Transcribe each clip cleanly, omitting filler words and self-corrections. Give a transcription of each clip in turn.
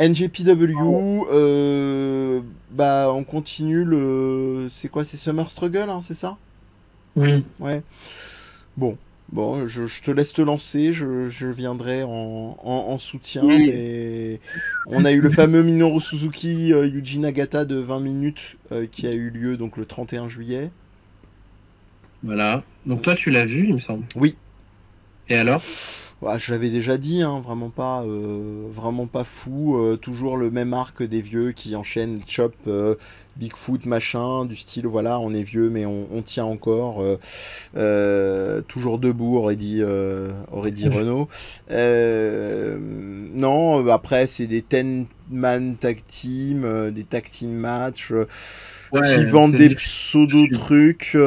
NJPW, bah on continue le... C'est quoi, c'est Summer Struggle, hein, c'est ça? Oui. Ouais. Bon, je te laisse te lancer, je viendrai en soutien, Oui. mais on a eu le fameux Minoru Suzuki Yuji Nagata de 20 minutes qui a eu lieu donc le 31 juillet. Voilà. Donc toi, tu l'as vu, il me semble. Oui, Et alors? ouais, je l'avais déjà dit, hein, vraiment pas fou, toujours le même arc des vieux qui enchaînent Chop, Bigfoot, machin, du style voilà, on est vieux mais on tient encore, toujours debout, aurait dit Renault. Non, après c'est des 10-man tag team, des tag team match, qui Ouais, vendent c'est des du pseudo-trucs.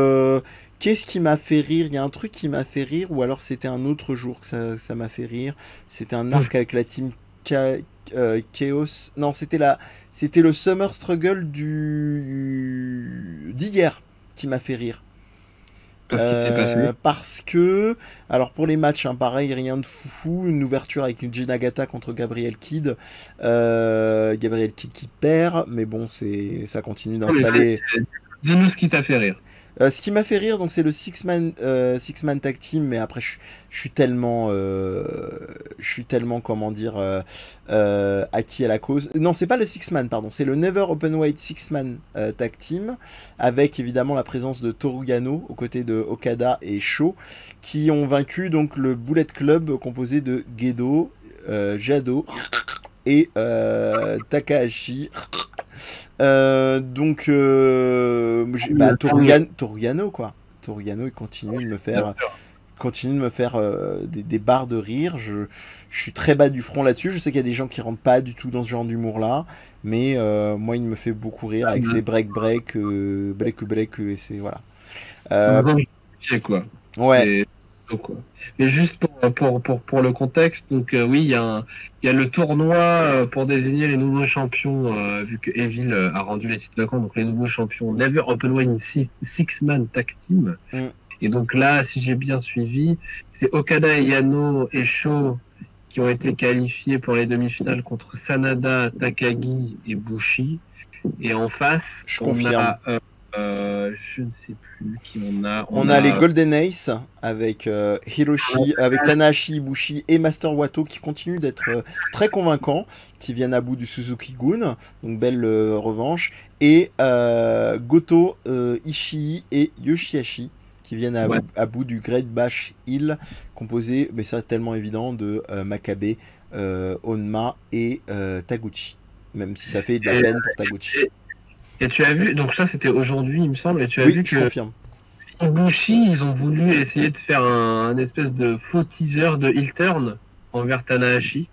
Qu'est-ce qui m'a fait rire? Il y a un truc qui m'a fait rire, ou alors c'était un autre jour que ça m'a fait rire. C'était un arc avec la team Chaos. Non, c'était le Summer Struggle d'hier qui m'a fait rire. Parce qu'il s'est passé. Parce que, alors pour les matchs, hein, pareil, rien de foufou, une ouverture avec Yuji Nagata contre Gabriel Kidd. Gabriel Kidd qui perd, mais bon, ça continue Non, mais d'installer. dis-nous ce qui t'a fait rire. Ce qui m'a fait rire, donc c'est le six man tag team, mais après je suis tellement, comment dire, acquis à la cause. Non, c'est pas le six man, pardon, c'est le Never Openweight six man tag team, avec évidemment la présence de Toru Yano aux côtés de Okada et Sho, qui ont vaincu donc le Bullet Club composé de Gedo, Jado et Takahashi. Donc, bah, Torugano, quoi. Torugano, il continue de me faire des barres de rire. Je suis très bas du front là-dessus. Je sais qu'il y a des gens qui rentrent pas du tout dans ce genre d'humour-là. Mais moi, il me fait beaucoup rire avec ses break, et c'est... Voilà. En Euh, gros, je sais quoi. ouais. C'est quoi. Mais juste pour le contexte, donc oui, il y a le tournoi pour désigner les nouveaux champions, vu que Evil a rendu les titres vacants, donc les nouveaux champions Never Openweight Six-Man Tag Team. Mm. Et donc là, si j'ai bien suivi, c'est Okada et Yano et Sho qui ont été qualifiés pour les demi-finales contre Sanada, Takagi et Bushi. Et en face, Je on confirme. a, je ne sais plus qui on a. On On a les a Golden Ace avec avec Tanahashi, Ibushi et Master Wato qui continuent d'être très convaincants, qui viennent à bout du Suzuki-gun, donc belle revanche, et Goto, Ishii et Yoshihashi qui viennent ouais, à bout du Great Bash Hill, composé, mais ça c'est tellement évident, de Makabe, Onma et Taguchi, même si ça fait de la et, peine pour Taguchi. et tu as vu, donc ça c'était aujourd'hui, il me semble, et tu as Oui, vu je que confirme. Ibushi, ils ont voulu essayer de faire un espèce de faux teaser de heel turn envers Tanahashi.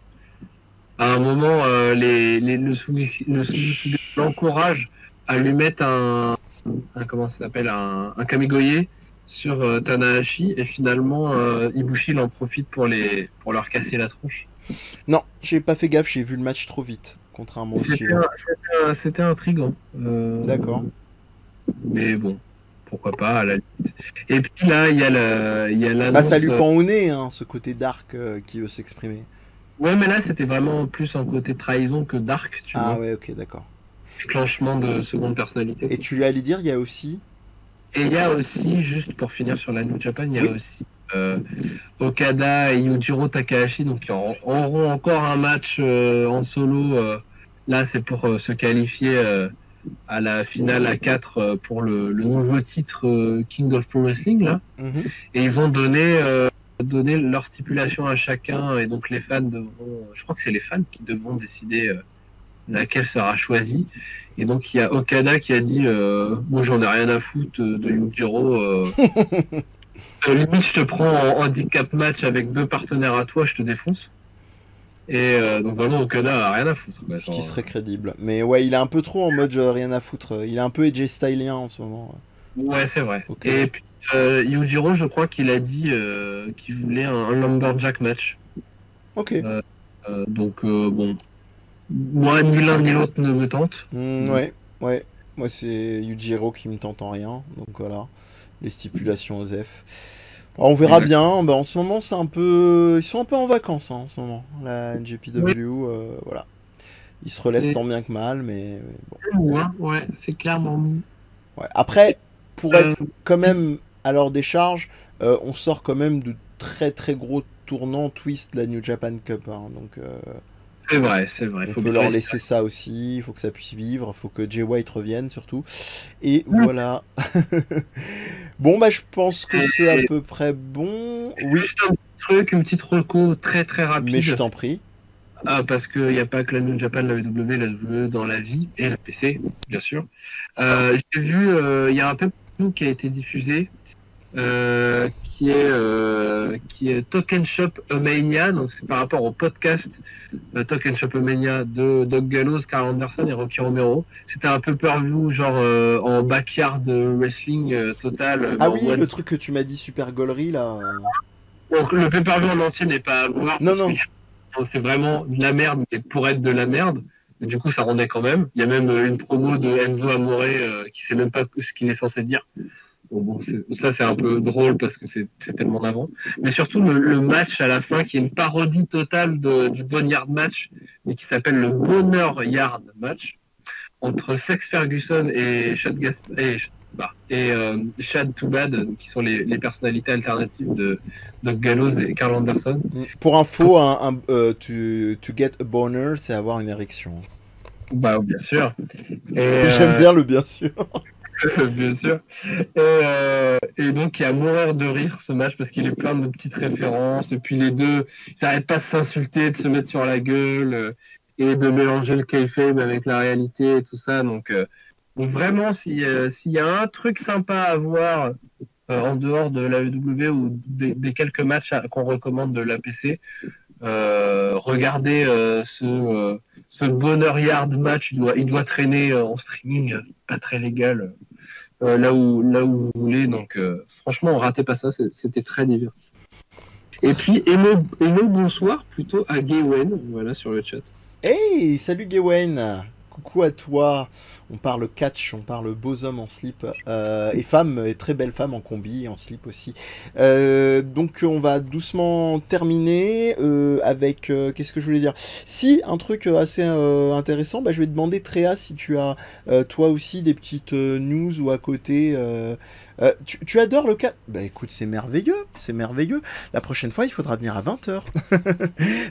À un moment, le Suzuki Chut. l'encourage à lui mettre comment ça s'appelle, un Kamigoye sur Tanahashi, et finalement, Ibushi il en profite pour leur casser la tronche. Non, j'ai pas fait gaffe, j'ai vu le match trop vite, contrairement au C'était suivant. c'était intriguant. D'accord. Mais bon, pourquoi pas, à la limite. Et puis là, il y a Bah ça l'annonce. lui pend au nez, hein, ce côté dark qui veut s'exprimer. Ouais, mais là, c'était vraiment plus un côté trahison que dark, tu Ah vois. ouais, ok, d'accord. Déclenchement de seconde personnalité, Et quoi. tu lui allais dire, il y a aussi... Et il y a aussi, juste pour finir sur la New Japan, il y a Oui. aussi Okada et Yujiro Takahashi, donc qui auront encore un match en solo. Là, c'est pour se qualifier à la finale à 4 pour le nouveau titre King of Pro Wrestling, là. Mhm. Et ils ont donné leur stipulation à chacun, et donc les fans devront, je crois que c'est les fans qui devront décider laquelle sera choisie. Et donc il y a Okada qui a dit moi j'en ai rien à foutre de Yujiro. Limite, je te prends en handicap match avec deux partenaires à toi, je te défonce. Et donc vraiment Okada a rien à foutre, quoi. Ce qui Genre, serait crédible. Mais ouais, il est un peu trop en mode rien à foutre. Il est un peu AJ Stylien en ce moment, ouais, c'est vrai. Et Okada. puis Yujiro, je crois qu'il a dit qu'il voulait un lumberjack match. Ok. Euh, donc bon, moi ni l'un ni l'autre ne me tente. Ouais, ouais. Moi, c'est Yujiro qui me tente en rien. Donc voilà. Les stipulations OSEF. On verra Exact. bien. Bah, en ce moment, c'est un peu... Ils sont un peu en vacances, hein, en ce moment. La Oui, NJPW, voilà. Il se relève C'est tant bien que mal, mais bon. mou, hein. Ouais, c'est clairement mou. Ouais. Après, pour Euh, être quand même à leur décharge, on sort quand même de très très gros tournants twist de la New Japan Cup, hein. Donc c'est vrai. on Faut peut bien leur respirer. laisser ça aussi. Il faut que ça puisse vivre. Il faut que Jay White revienne surtout. Et voilà. Bon, bah je pense que c'est à Et peu près bon. Oui, juste un petit truc, une petite reco très très mais je rapide. t'en prie. Ah, parce qu'il n'y a pas que la New Japan, la WWE dans la vie, et la PC, bien sûr. J'ai vu, il y a un peu qui a été diffusé, qui est Token Shop Mania, donc c'est par rapport au podcast Token Shop Mania de Doug Gallows, Carl Anderson et Rocky Romero. C'était un peu per-view, genre en backyard wrestling total, mais Ah en oui, one. le truc que tu m'as dit, Super Gollery, là. Donc le pay-per-view en entier n'est pas à voir Non, parce que non. c'est vraiment de la merde, mais pour être de la merde. Et du coup, ça rendait quand même. Il y a même une promo de Enzo Amore qui sait même pas ce qu'il est censé dire. Bon, ça, c'est un peu drôle parce que c'est tellement avant. Mais surtout, le match à la fin qui est une parodie totale du Boneyard match, mais qui s'appelle le Bonheur Yard match entre Sex Ferguson et Chad Too Bad, qui sont les personnalités alternatives de Gallows et Carl Anderson. Pour info, to get a boner, c'est avoir une érection. Bah, bien sûr. Et, J'aime bien le bien sûr. bien sûr. Et donc, il y a à mourir de rire ce match parce qu'il est plein de petites références. Et puis les deux, ils n'arrêtent pas de s'insulter, de se mettre sur la gueule et de mélanger le kayfabe avec la réalité et tout ça. Donc vraiment, s'il y a un truc sympa à voir en dehors de la l'AEW ou des quelques matchs qu'on recommande de l'APC, regardez ce Bonheur Yard match. Il doit traîner en streaming, pas très légal là où vous voulez. Donc, franchement, ratez pas ça, c'était très divertissant. Et puis, hello, bonsoir plutôt à Gaywen, voilà, sur le chat. Hey, salut Gawain. Coucou à toi. On parle catch, on parle beaux hommes en slip et femmes, et très belles femmes en combi, en slip aussi. Donc on va doucement terminer avec qu'est-ce que je voulais dire. Si un truc assez intéressant, bah, je vais te demander Tréa si tu as toi aussi des petites news ou à côté. Tu adores le catch. Bah écoute, c'est merveilleux, c'est merveilleux. La prochaine fois, il faudra venir à 20h.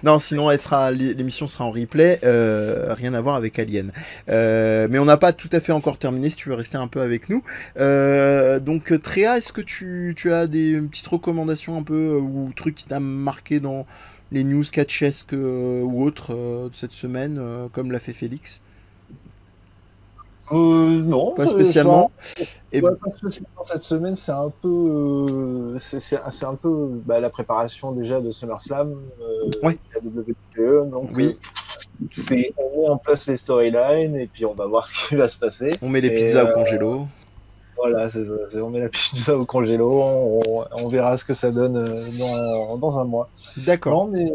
Non, sinon l'émission sera en replay, rien à voir avec Alien. Mais on n'a pas tout à fait encore terminé, si tu veux rester un peu avec nous. Donc Tréa, est-ce que tu as des petites recommandations un peu, ou trucs qui t'a marqué dans les news catchesques ou autres de cette semaine, comme l'a fait Félix? Non, Pas spécialement. Et ouais, pas spécialement cette semaine, c'est un peu, c'est un peu la préparation déjà de SummerSlam, ouais, la WWE, donc oui, on met en place les storylines et puis on va voir ce qui va se passer. on met les Et pizzas au congélo. voilà, c'est ça, on met la pizza au congélo, on verra ce que ça donne dans un mois. D'accord. Non, mais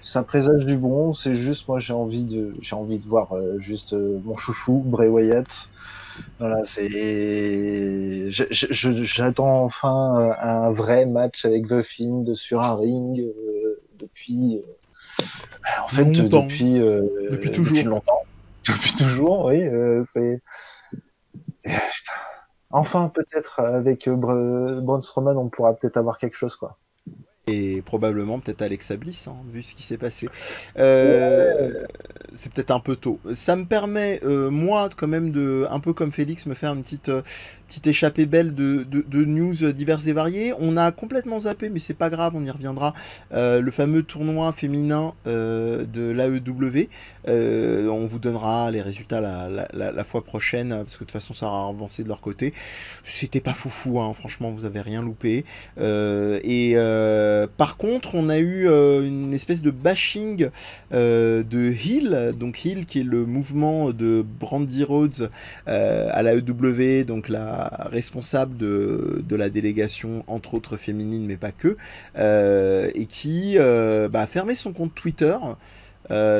ça présage du bon. C'est juste, moi, j'ai envie de voir juste mon chouchou, Bray Wyatt. Voilà, j'attends enfin un vrai match avec The Fiend sur un ring depuis, en fait, Longtemps. Depuis toujours. depuis longtemps, depuis toujours, oui. Putain. Enfin, peut-être avec Braun Strowman, on pourra peut-être avoir quelque chose, quoi. Et probablement peut-être Alexa Bliss, hein, vu ce qui s'est passé. Ouais. C'est peut-être un peu tôt. Ça me permet, moi, quand même, un peu comme Félix, me faire une petite échappée belle de news diverses et variées. On a complètement zappé, mais c'est pas grave, on y reviendra. Le fameux tournoi féminin de l'AEW. On vous donnera les résultats la fois prochaine, parce que de toute façon, ça aura avancé de leur côté. C'était pas foufou, hein, franchement, vous avez rien loupé. Par contre, on a eu une espèce de bashing de Heel, donc Heel qui est le mouvement de Brandy Rhodes à la EW, donc la responsable de la délégation, entre autres féminine, mais pas que, et qui a fermé son compte Twitter.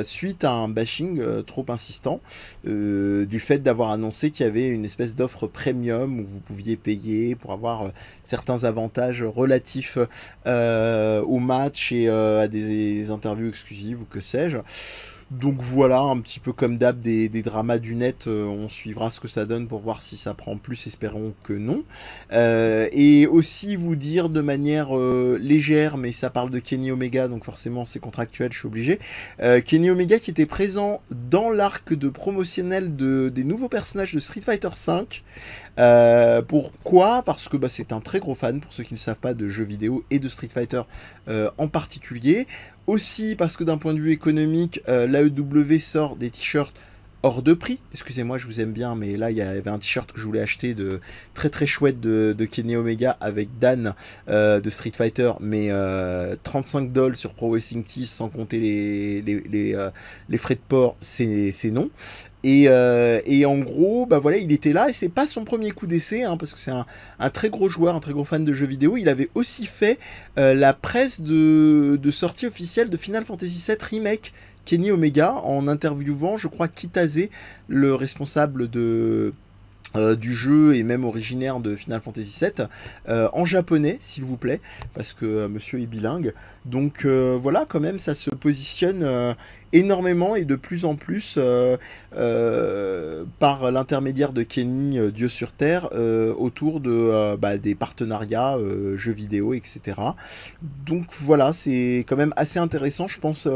Suite à un bashing trop insistant du fait d'avoir annoncé qu'il y avait une espèce d'offre premium où vous pouviez payer pour avoir certains avantages relatifs au match et à des interviews exclusives ou que sais-je. Donc voilà, un petit peu comme d'hab des dramas du net, on suivra ce que ça donne pour voir si ça prend plus, espérons que non. Et aussi vous dire de manière légère, mais ça parle de Kenny Omega, donc forcément c'est contractuel, je suis obligé. Kenny Omega qui était présent dans l'arc de promotionnel des nouveaux personnages de Street Fighter V. Pourquoi? Parce que c'est un très gros fan, pour ceux qui ne savent pas, de jeux vidéo et de Street Fighter en particulier. Aussi parce que d'un point de vue économique, l'AEW sort des t-shirts hors de prix. Excusez-moi, je vous aime bien, mais là, il y avait un t-shirt que je voulais acheter de très très chouette de Kenny Omega avec Dan de Street Fighter, mais 35 dollars sur Pro Wrestling Tees sans compter les frais de port, c'est non. Et en gros, voilà, il était là et c'est pas son premier coup d'essai, hein, parce que c'est un très gros joueur, un très gros fan de jeux vidéo. Il avait aussi fait la presse de sortie officielle de Final Fantasy VII Remake, Kenny Omega, en interviewant, je crois, Kitase, le responsable du jeu et même originaire de Final Fantasy VII, en japonais, s'il vous plaît, parce que monsieur est bilingue. Donc voilà, quand même, ça se positionne énormément et de plus en plus par l'intermédiaire de Kenny, Dieu sur Terre, autour des partenariats jeux vidéo, etc. Donc voilà, c'est quand même assez intéressant, je pense.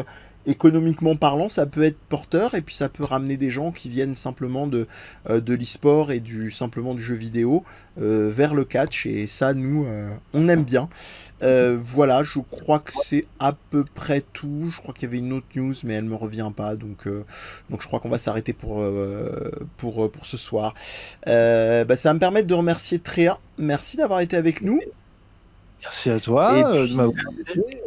Économiquement parlant, ça peut être porteur et puis ça peut ramener des gens qui viennent simplement de l'e-sport et simplement du jeu vidéo vers le catch, et ça, nous, on aime bien. Voilà, je crois que c'est à peu près tout. Je crois qu'il y avait une autre news, mais elle me revient pas, donc je crois qu'on va s'arrêter pour ce soir. Ça va me permettre de remercier Tréa. Merci d'avoir été avec nous. Merci à toi de m'avoir invité.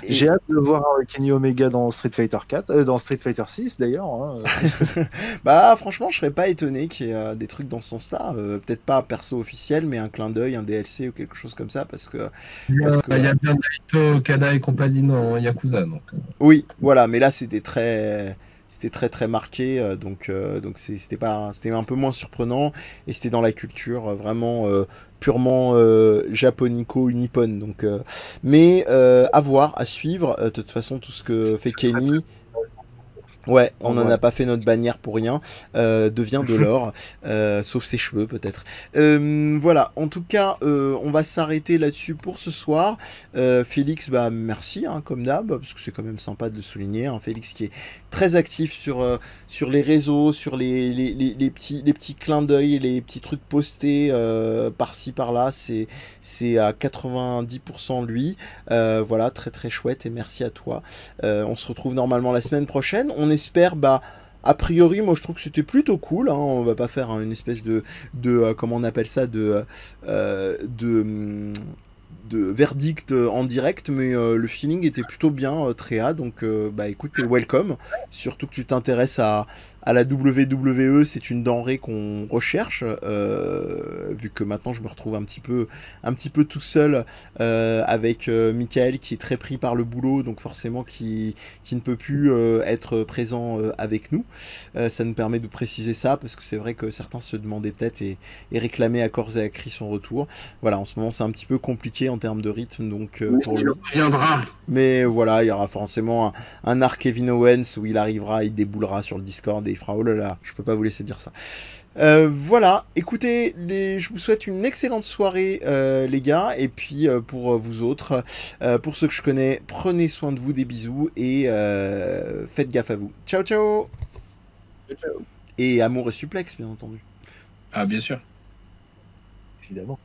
J'ai hâte de voir Kenny Omega dans Street Fighter 4, dans Street Fighter 6 d'ailleurs. Hein. Franchement, je serais pas étonné qu'il y ait des trucs dans ce sens-là. Peut-être pas perso officiel, mais un clin d'œil, un DLC ou quelque chose comme ça, parce que. Il y a bien Naito, Okada et compagnie dans Yakuza, donc. Oui, voilà, mais là c'était très marqué, donc c'était un peu moins surprenant, et c'était dans la culture vraiment purement japonico-nippon, donc mais à voir, à suivre. De toute façon, tout ce que fait Kenny, ouais, on n'en a pas fait notre bannière pour rien, devient de l'or, sauf ses cheveux peut-être. Voilà, en tout cas, on va s'arrêter là-dessus pour ce soir. Félix, merci, hein, comme d'hab, parce que c'est quand même sympa de le souligner. Hein, Félix qui est très actif sur les réseaux, sur les petits clins d'œil, les petits trucs postés par-ci par-là, c'est à 90% lui. Voilà, très très chouette, et merci à toi. On se retrouve normalement la semaine prochaine. On espère, a priori, moi je trouve que c'était plutôt cool, hein. On va pas faire une espèce de comment on appelle ça, de verdict en direct, mais le feeling était plutôt bien, Tréa, donc écoute, t'es welcome, surtout que tu t'intéresses à la WWE, c'est une denrée qu'on recherche, vu que maintenant je me retrouve un petit peu tout seul avec Michael qui est très pris par le boulot, donc forcément qui ne peut plus être présent avec nous. Ça nous permet de préciser ça, parce que c'est vrai que certains se demandaient peut-être et réclamaient à corps et à cri son retour. Voilà, en ce moment c'est un petit peu compliqué en termes de rythme, donc pour lui. Il reviendra. Mais voilà, il y aura forcément un arc Kevin Owens où il arrivera, il déboulera sur le Discord et il fera oh là là, je peux pas vous laisser dire ça. Voilà, écoutez, je vous souhaite une excellente soirée, les gars, et puis pour vous autres, pour ceux que je connais, prenez soin de vous, des bisous, et faites gaffe à vous. Ciao, ciao. Ciao. Et amour et suplex, bien entendu. Ah, bien sûr. Évidemment.